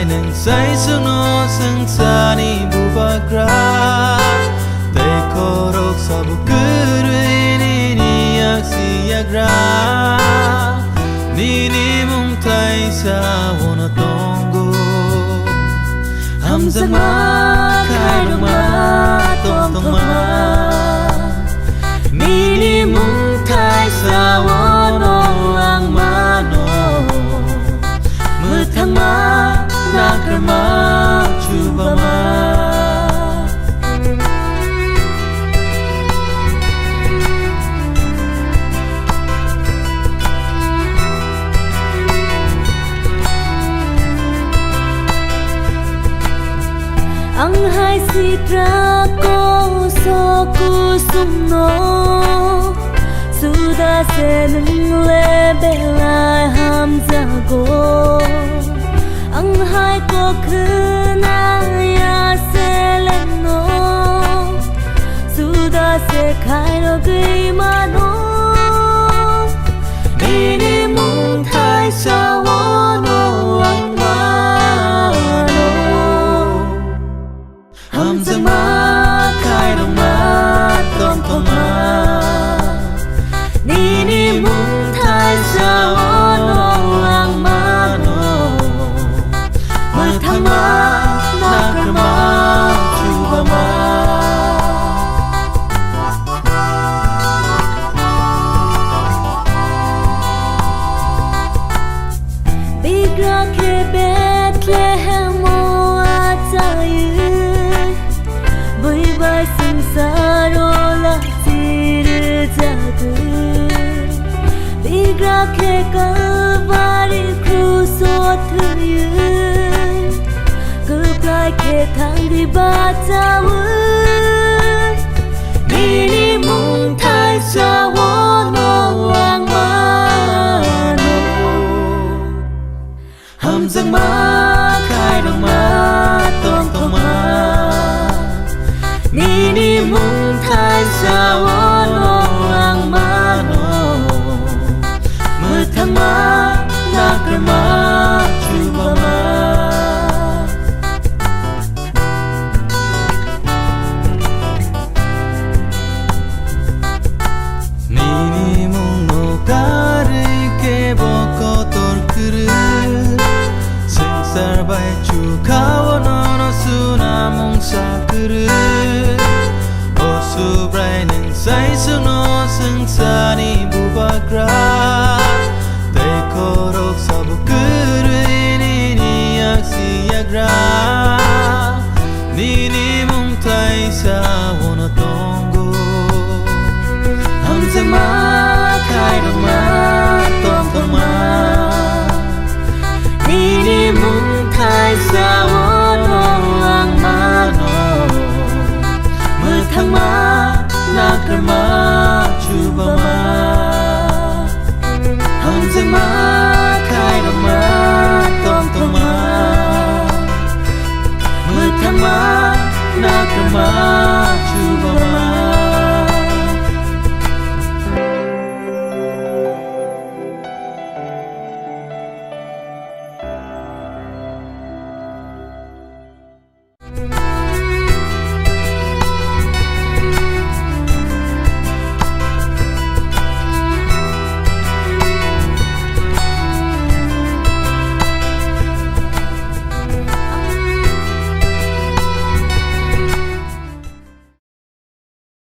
nang say suno sang sani bubagra tay korok sabu kurui ni aksiagra nini mung tay sa wana tonggo hamzang ma kaidong ma tong ma nini mung tay sa wana ang mano mutang ma nakar ma chuba ma ang hai sitra ko so kusumno sudah seneng lebelai hamzago ang hai ko kenaya seleno sudah sekai no gimano nini mung thai sa wono ang mano hamzang ma kaidong ma tong ma nini mung thai sa wono ang mano mutang ma nakar ma chuba ma bigra ke Bethlehem o atayun bye bye sangsaro la tir jagun bigra ke Calvary cross o thuyun guprai ke thang di batawun nini mung thai sa wono ang mano hamzang ma kaidong ma tong ma nini mung thai sa wono ang mano mutang ma nakar ma chuba ma nini mung no kare ke bokotor kuru sengsar bai chu kawono no suna mung sakuru osubrai nang sai suno sengsani bubagra tay korok sabu kurui ni aksiagra nini mung tai sa wana tonggo hamzang ma kaidong ma tong ma nini mung thai sa wono ang mano mutang ma nakar ma